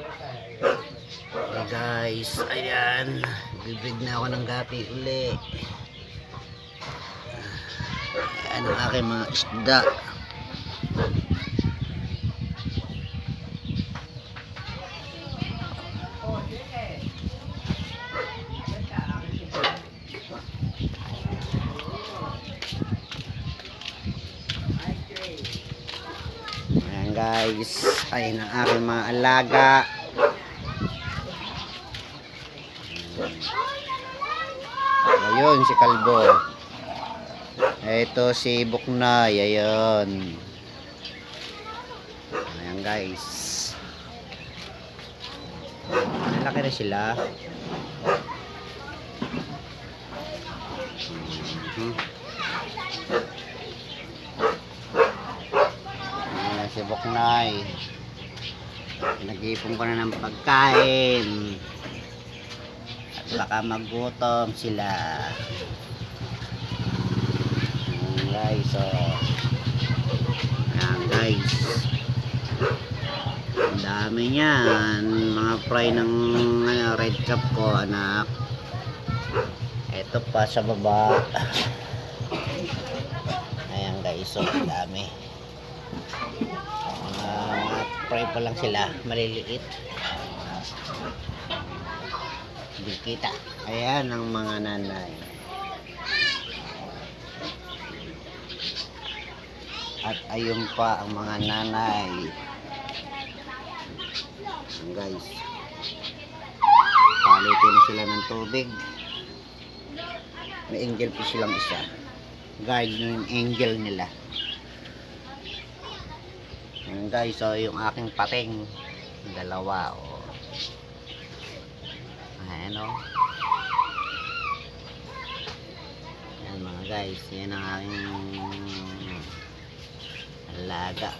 Hey guys, ayan, bibig na ako ng gapi uli. Ayan ang aking mga isda. Ayan guys, ayan ang aking mga alaga. Ayun si Kalbo. Ito si Buknay. Ayun. Ayan guys. Malaki na sila. Ayan si Buknay. Pinag-ipon ko na ng pagkain. Baka magutom sila. Ayan guys, ayan guys, ang dami niyan, mga fry ng red cap ko anak. Ito pa sa baba. Ayan guys, ang dami, mga fry pa lang sila, maliliit. Hindi kita. Ayan ang mga nanay. At ayun pa ang mga nanay. Ayan guys. Palitin na sila ng tubig. May angel fish lang isa. Guard yung angel nila. Ayan guys, so yung aking pating. Dalawa o. Ayan o. Ayan mga guys, yan ang aking alaga.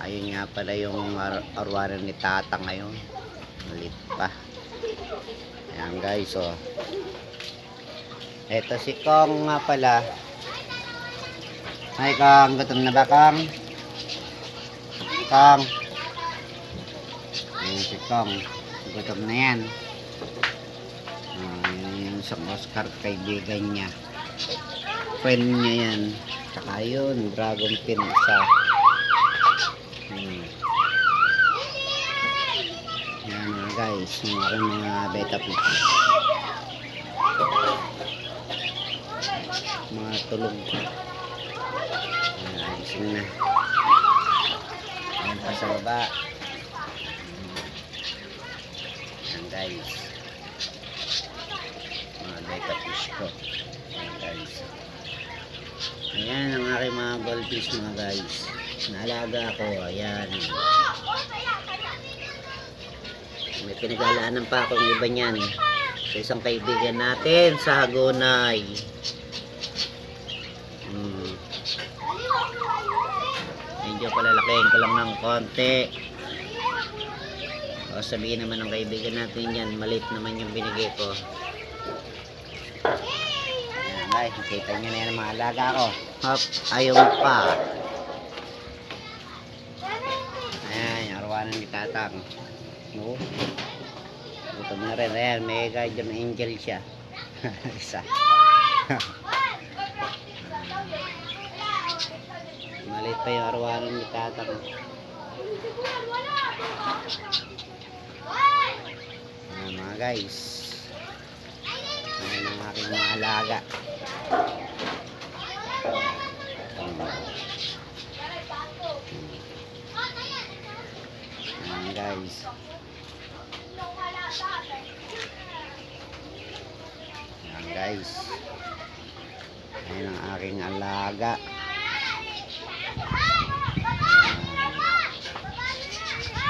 Ayun nga pala yung arwaran ni tata ngayon. Malit pa. Ayan guys, o. Eto si Kong nga pala. Ay Kong, gutom na ba Kong? Kong. Ayan si Kong. Gutom na yan. Yung isang Oscar kaibigan niya. Friend niya yan. Tsaka yun, dragon fin isa. Yan mga guys, yung aking mga beta fish. Mga tulog. Ayan, ising na. Ayan pa sa baba. Ayan guys, mga beta fish ko. Ayan guys. Ayan ang aking mga goldfish mga guys. Naalaga ko. Ayan. May pinag-alaanan pa akong iba niyan. Sa isang kaibigan natin sa Hagonay. Medyo palalakihin ko lang ng konti. O sabihin naman ng kaibigan natin yan, maliit naman yung binigay ko. Ayan guys, nakita nyo na yan ang mga alaga ko. Hop, ayun pa. Ayan, yung arwanan ni tatang. No? Gutom na rin. Ayan, may guardian angel siya. Isa. Maliit pa yung arwanan ni tatang. Ayan mga guys. Ayan ang aking mga alaga. Ayan guys. Ayan guys. Ayan ang aking alaga.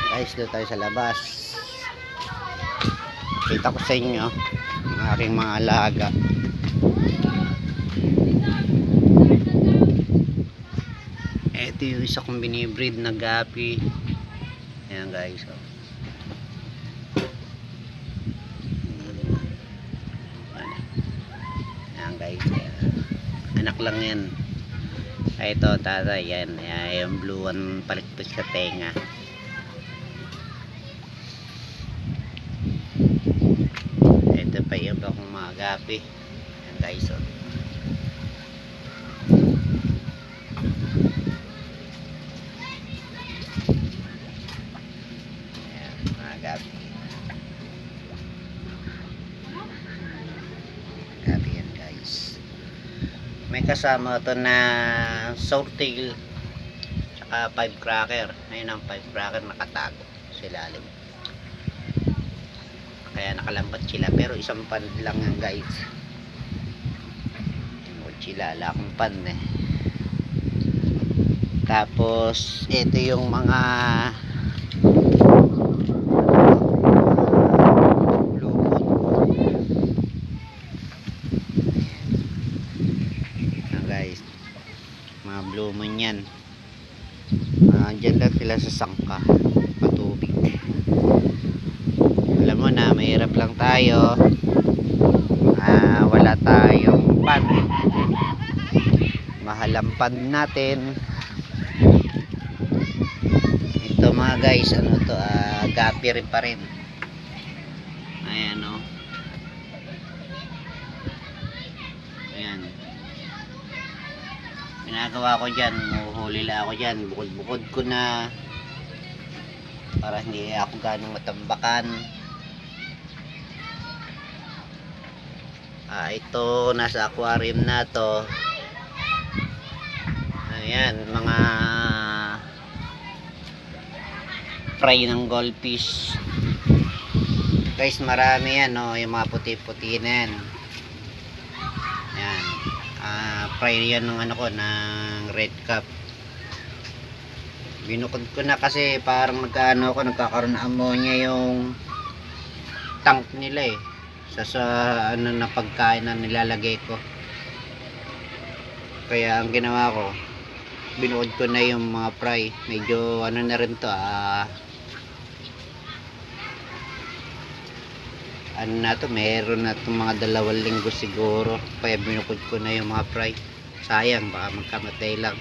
Guys, doon tayo sa labas. Kita ko sa inyo ang aking mga alaga. Ito yung isa kong binibreed na gapi. Ayan guys, oh. Ayan guys, anak lang yan. Ito tatay, yan, yung blue one palikpit sa tenga. Ito pa yung bakong mga gapi. Yan guys, oh. Yan, mga gapi. Gapi yan guys. May kasama ito na swordtail tsaka five cracker. Ayun ang five cracker nakatago sa ilalim, kaya nakalampat sila, pero isang pan lang yan guys. Sila lakang pan eh. Tapos ito yung mga lumot. Guys, mga blue moon yan. Dyan lang sila sa sangka patubig. Alam mo na, mahirap lang tayo, wala tayong pan, mahal ang pan natin. Ito mga guys, ano to, gapi rin pa rin. Ayan o, ayan, ginagawa ko dyan, muhuli lang ako dyan, bukod-bukod ko na para hindi ako ganong matambakan. Ito nasa aquarium na to. Ayan, mga fry ng goldfish guys, marami yan, no? Yung mga puti-puti na yan. Ayan, fry yan ng ano ko, ng red cap. Binukod ko na kasi parang nagkaano ako, nagkakaroon ng ammonia yung tank nila eh, sa ano na pagkain na nilalagay ko. Kaya ang ginawa ko, binukod ko na yung mga fry. Medyo ano na rin to, ano na to, meron na itong mga 2 linggo siguro, kaya binukod ko na yung mga fry. Sayang, baka magkamatay lang.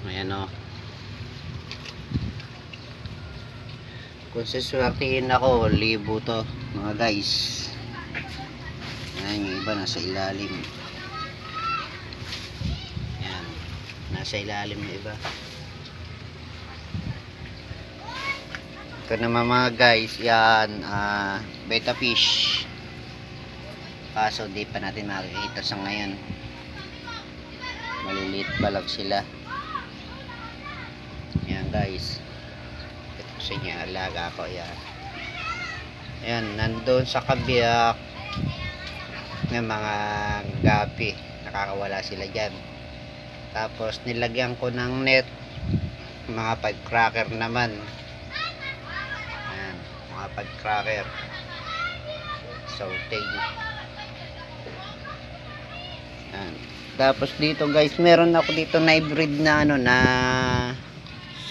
Ayan o, kung siswertihin ako, libo to mga guys. Ayan, yung iba nasa ilalim. Ayan, nasa ilalim na iba. Ito naman mga guys, yan, betta fish. Kaso di pa natin makikita sa ngayon, maliliit pa lang sila. Yan guys, ito sa inyo, alaga ko yan. Ayan, nandun sa kabiyak ng mga gapi, nakakawala sila dyan. Tapos nilagyan ko ng net, mga firecracker naman. Ayan, mga firecracker, swordtail. Ayan. Tapos dito guys, meron ako dito na hybrid na ano, na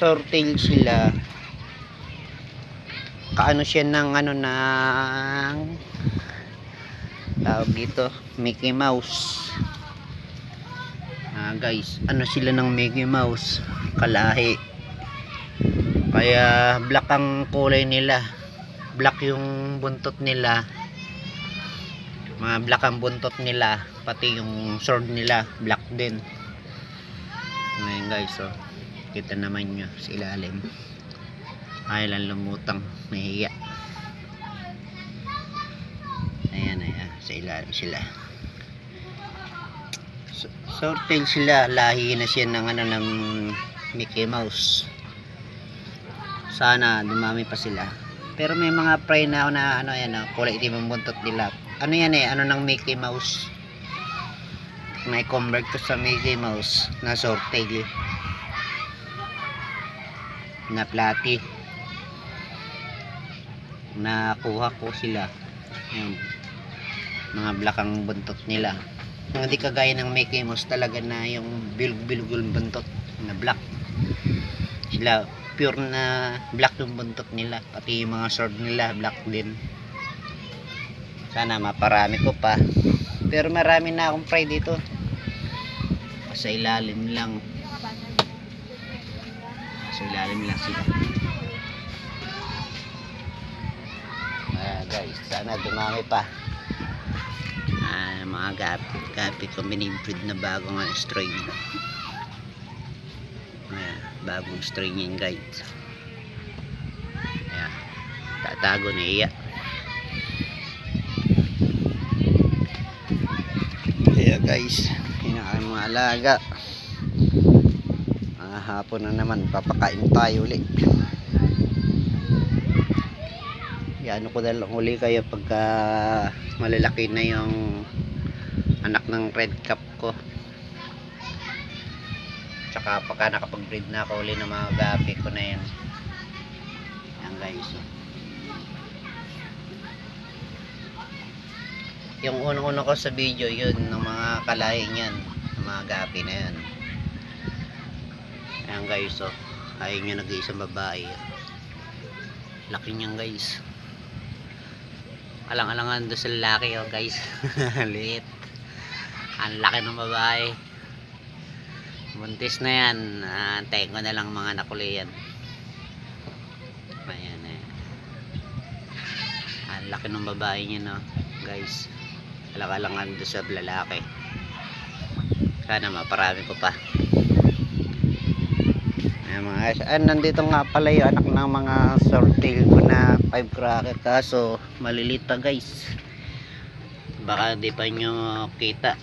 swordtail sila. Kaano siya ng ano, ng tawag dito, Mickey Mouse. Guys, ano sila ng Mickey Mouse, kalahi. Kaya black ang kulay nila, black yung buntot nila, mga black ang buntot nila, pati yung sword nila black din. Ngayon guys, oh, kita naman nyo sa ilalim, ay lang lumutang, nahiya. Ayan, ayan, sa ilalim sila. Swordtail sila, lahi na siya ng ano, ng Mickey Mouse. Sana dumami pa sila. Pero may mga fry na ako na ano, yan, kulay itim ang buntot nila. Ano yan eh, ano ng Mickey Mouse, may convert ko sa Mickey Mouse na swordtail na platy. Nakuha ko sila, yung mga black ang buntot nila, hindi kagaya ng Mickey Mouse talaga na yung bilog-bilog yung buntot na black. Sila pure na black yung buntot nila, pati yung mga sword nila black din. Sana maparami ko pa, pero marami na akong fry dito. nasa ilalim lang. Nasa ilalim lang sila. Guys, sana dumami pa. Mga gapi ko binibreed na bagong strain. Bagong strain yan guys. Ayan, tatago na iya. Kaya guys, kinakain mga alaga. Hapon na naman, papakain tayo ulit. Ano ko na lang uli kayo pagka malalaki na yung anak ng red cap ko, tsaka pagka nakapag-breed na ako uli ng mga gapi ko na yan. Yan guys, yung unang-una ko sa video yun ng mga kalahi niyan, ng mga gapi na yan. Yan guys, ayun yung nag-iisang babae, laki niyan guys. Alang-alangan doon sa lalaki guys. Liit. Ang laki ng babae. Buntis na yan. Antayin ko na lang mga nakuli yan. Ayan eh. Ang laki ng babae niya no guys. Alang-alangan doon sa lalaki. Sana maparami ko pa. Nandito nga pala yung anak ng mga swordtail ko na 5 cracker, kaso malilit pa guys, baka di pa nyo kita.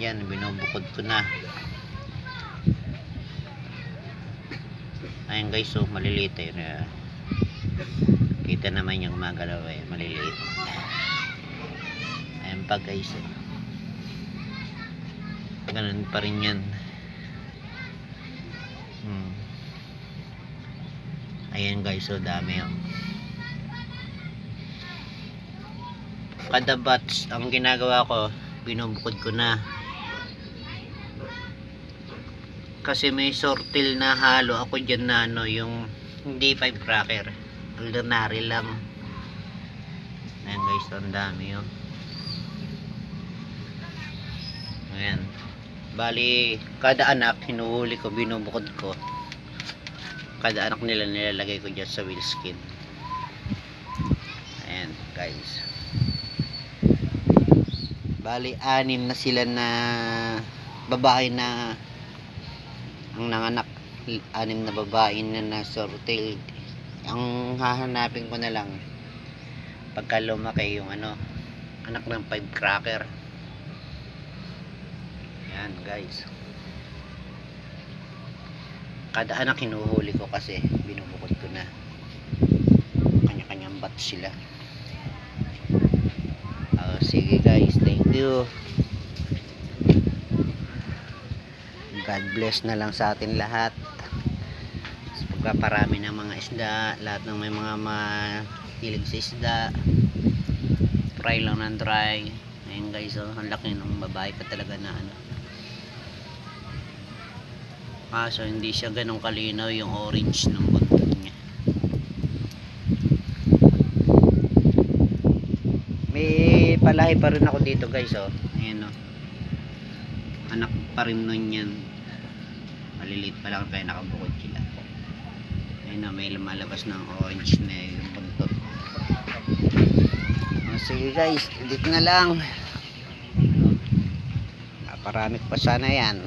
Yan, binubukod ko na. Ayan guys, maliliit kita naman yung magalaw maliliit. Ayan pa guys, ganun pa rin yan. Ayan guys, dami kada batch. Ang ginagawa ko, binubukod ko na kasi may sortil na halo ako dyan na yung hindi 5 cracker, ordinary lang. Ayan guys, ang dami ayan, bali kada anak hinuhuli ko, binubukod ko. Kada anak nila nilalagay ko dyan sa wheel skin. Ayan guys, bali 6 na sila na babae na ang nanganak. 6 na babae na swordtail. Ang hahanapin ko na lang pagka lumaki yung anak ng 5 cracker. Ayan guys, kada anak hinuhuli ko kasi binubukod ko na. Kanya-kanyang batch sila. Sige guys, thank you. God bless na lang sa atin lahat. Pagkaparami ng mga isda, lahat ng may mga mahilig sa isda, try lang ng try. Ayun guys, ang laki ng babae pa talaga na kaso hindi siya ganong kalinaw yung orange ng buntot niya. May palahi pa rin ako dito guys, ayan anak pa rin nun yan, maliliit pa lang kaya nakabukod sila. Ayun may lumalabas ng orange na yung buntot. Sige guys, dito na lang. Parami pa sana yan.